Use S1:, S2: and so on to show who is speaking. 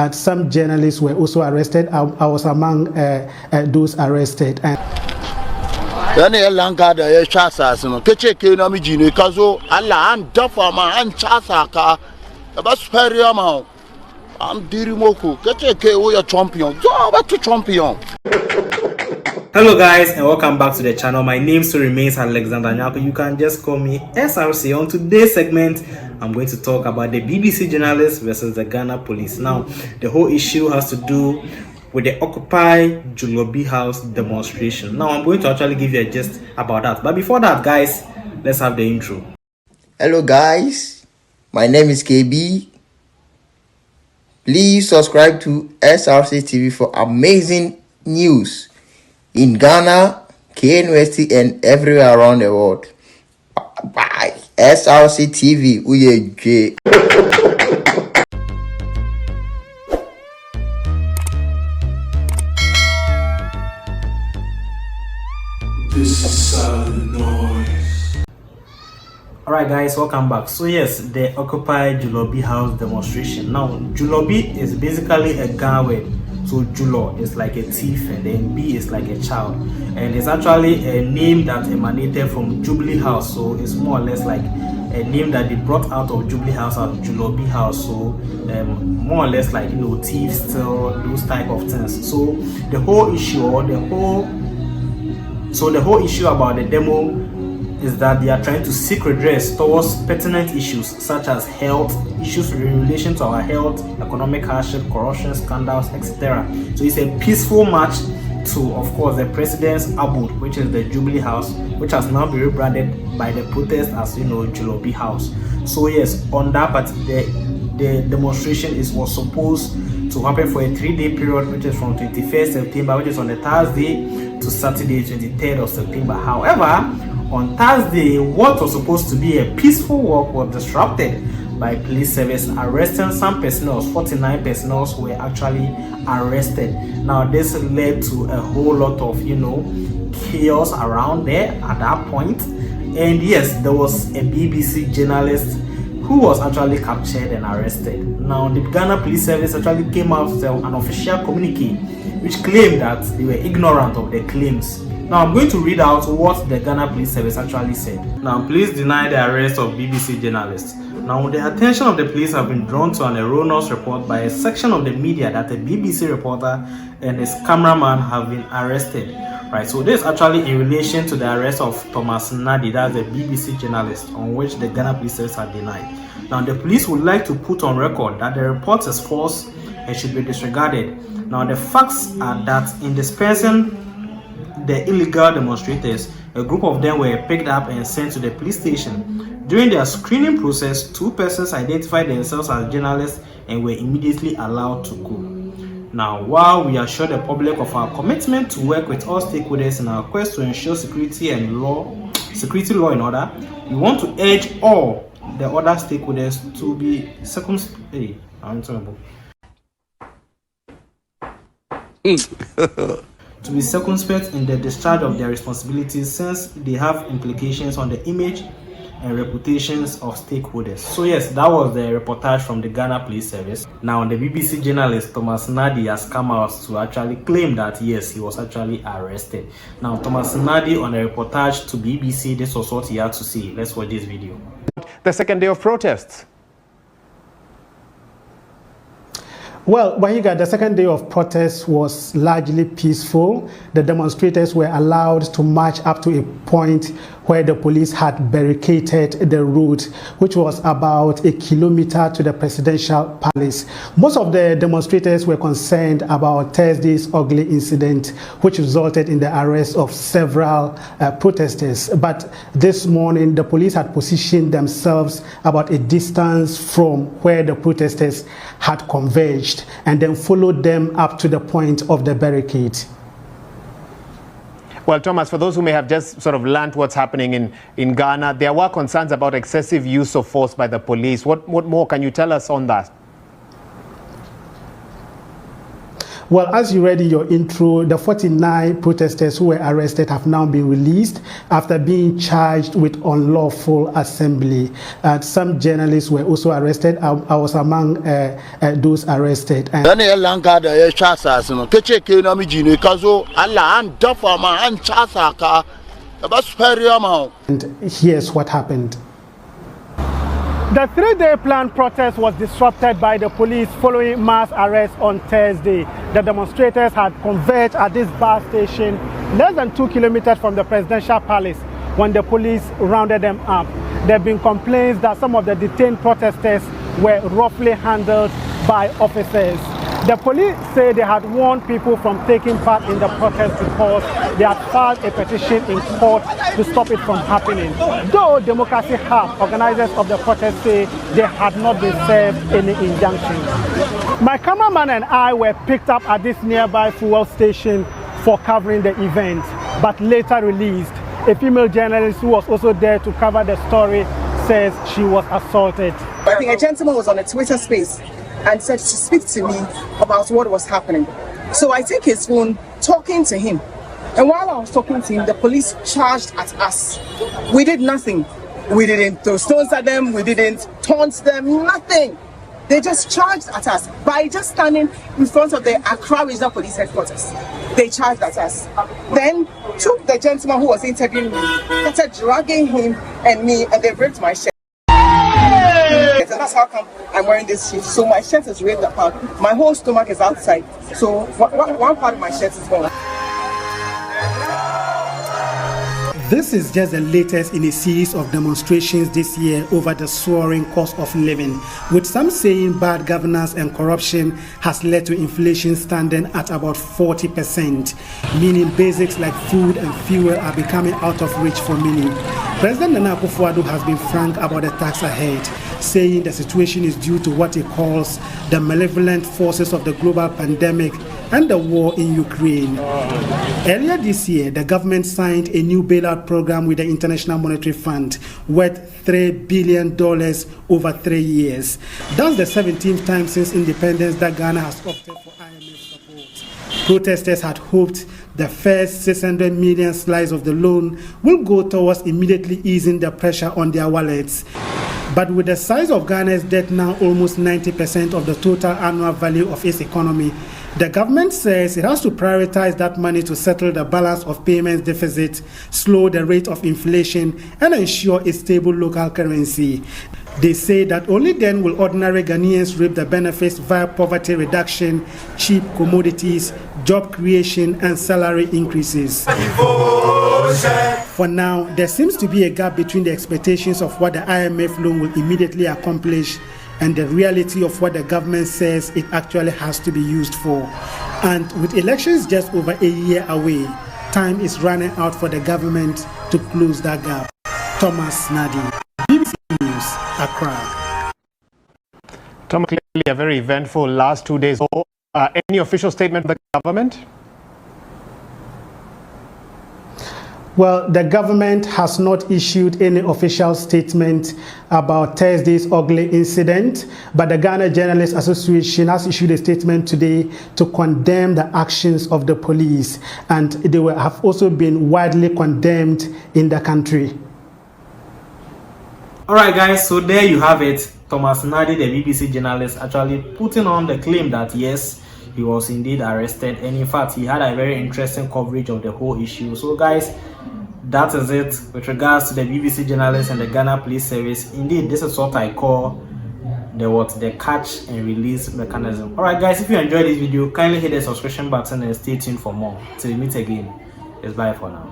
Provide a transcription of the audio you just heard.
S1: Some journalists were also arrested. I was among those arrested. And
S2: hello guys and welcome back to the channel. My name still remains Alexander Nyako. You can just call me SRC. On today's segment, I'm going to talk about the BBC journalists versus the Ghana police. Now, the whole issue has to do with the Occupy Jurlobi House demonstration. Now, I'm going to actually give you a gist about that. But before that, guys, let's have the intro.
S3: Hello guys, my name is KB. Please subscribe to SRC TV for amazing news in Ghana, KNUST, and everywhere around the world. Bye. SRC TV. Uye.
S2: This is noise. Alright guys, welcome back. So yes, the Occupy Jurlobi House demonstration. Now, Jurlobi is basically a Ghana word. So Julo is like a thief and then B is like a child. And it's actually a name that emanated from Jubilee House. So it's more or less like a name that they brought out of Jubilee House as Jurlobi House. So more or less like, you know, thieves, still those type of things. So the whole issue or the whole issue about the demo is that they are trying to seek redress towards pertinent issues such as health issues in relation to our health, economic hardship, corruption scandals, etc. So it's a peaceful march to, of course, the president's abode, which is the Jubilee House, which has now been rebranded by the protest as, you know, Jurlobi House. So yes, on that part, the demonstration was supposed to happen for a 3-day period, which is from 21st September, which is on a Thursday, to Saturday, 23rd of September. However, on Thursday, what was supposed to be a peaceful walk was disrupted by police service arresting some personnel. 49 personnel were actually arrested. Now, this led to a whole lot of, you know, chaos around there at that point. And yes, there was a BBC journalist who was actually captured and arrested. Now, the Ghana Police Service actually came out with an official communique which claimed that they were ignorant of the claims. Now, I'm going to read out what the Ghana Police Service actually said. Now, police deny the arrest of BBC journalists. Now, the attention of the police have been drawn to an erroneous report by a section of the media that a BBC reporter and his cameraman have been arrested. Right, so this is actually in relation to the arrest of Thomas Nadi, that's a BBC journalist, on which the Ghana Police Service had denied. Now, the police would like to put on record that the report is false and should be disregarded. Now, the facts are that in dispensing the illegal demonstrators, a group of them were picked up and sent to the police station. During their screening process, 2 persons identified themselves as journalists and were immediately allowed to go. Now, while we assure the public of our commitment to work with all stakeholders in our quest to ensure security law and order, we want to urge all the other stakeholders to be to be circumspect in the discharge of their responsibilities, since they have implications on the image and reputations of stakeholders. So yes, that was the reportage from the Ghana Police Service. Now, the BBC journalist Thomas Nadi has come out to actually claim that yes, he was actually arrested. Now, Thomas Nadi on a reportage to BBC, this was what he had to say. Let's watch this video.
S4: The second day of protests.
S1: well, the second day of protest was largely peaceful. The demonstrators were allowed to march up to a point where the police had barricaded the route, which was about 1 kilometer to the presidential palace. Most of the demonstrators were concerned about Thursday's ugly incident, which resulted in the arrest of several protesters. But this morning, the police had positioned themselves about a distance from where the protesters had converged and then followed them up to the point of the barricade.
S4: Well, Thomas, for those who may have just sort of learned what's happening in Ghana, there were concerns about excessive use of force by the police. What more can you tell us on that?
S1: Well, as you read in your intro, the 49 protesters who were arrested have now been released after being charged with unlawful assembly. Some journalists were also arrested. I was among those arrested. And here's what happened. The 3-day planned protest was disrupted by the police following mass arrests on Thursday. The demonstrators had converged at this bus station less than 2 kilometers from the presidential palace when the police rounded them up. There have been complaints that some of the detained protesters were roughly handled by officers. The police say they had warned people from taking part in the protest because they had filed a petition in court to stop it from happening. Though Democracy Hub, organizers of the protest, say they had not been served any injunction. My cameraman and I were picked up at this nearby fuel station for covering the event, but later released. A female journalist who was also there to cover the story says she was assaulted.
S5: I think a gentleman was on a Twitter space and said to speak to me about what was happening. So I take his phone, talking to him. And while I was talking to him, the police charged at us. We did nothing. We didn't throw stones at them. We didn't taunt them, nothing. They just charged at us by just standing in front of the Accra Regional Police Headquarters. They charged at us. Then took the gentleman who was interviewing me, started dragging him and me, and they ripped my shirt. And that's how come I'm wearing this shirt. So my shirt is ripped apart. My whole stomach is outside. So one part of my shirt is gone.
S1: This is just the latest in a series of demonstrations this year over the soaring cost of living, with some saying bad governance and corruption has led to inflation standing at about 40%, meaning basics like food and fuel are becoming out of reach for many. President Nana Akufo-Addo has been frank about the tax ahead, saying the situation is due to what he calls the malevolent forces of the global pandemic and the war in Ukraine. Earlier this year, the government signed a new bailout program with the International Monetary Fund worth $3 billion over 3 years. That's the 17th time since independence that Ghana has opted for IMF support. Protesters had hoped the first 600 million slice of the loan will go towards immediately easing the pressure on their wallets. But with the size of Ghana's debt now almost 90% of the total annual value of its economy, the government says it has to prioritize that money to settle the balance of payments deficit, slow the rate of inflation, and ensure a stable local currency. They say that only then will ordinary Ghanaians reap the benefits via poverty reduction, cheap commodities, job creation, and salary increases. For now, there seems to be a gap between the expectations of what the IMF loan will immediately accomplish and the reality of what the government says it actually has to be used for. And with elections just over a year away, time is running out for the government to close that gap. Thomas Nadi, BBC News, Accra.
S4: Thomas, clearly a very eventful last 2 days. Any official statement from the government?
S1: Well, the government has not issued any official statement about Thursday's ugly incident, but the Ghana Journalists Association has issued a statement today to condemn the actions of the police, and they have also been widely condemned in the country.
S2: All right, guys, so there you have it. Thomas Nadi, the BBC journalist, actually putting on the claim that yes, he was indeed arrested, and in fact he had a very interesting coverage of the whole issue. So guys, that is it with regards to the BBC journalist and the Ghana Police Service. Indeed, this is what I call the catch and release mechanism. All right, guys, if you enjoyed this video, kindly hit the subscription button and stay tuned for more. Till we meet again, it's bye for now.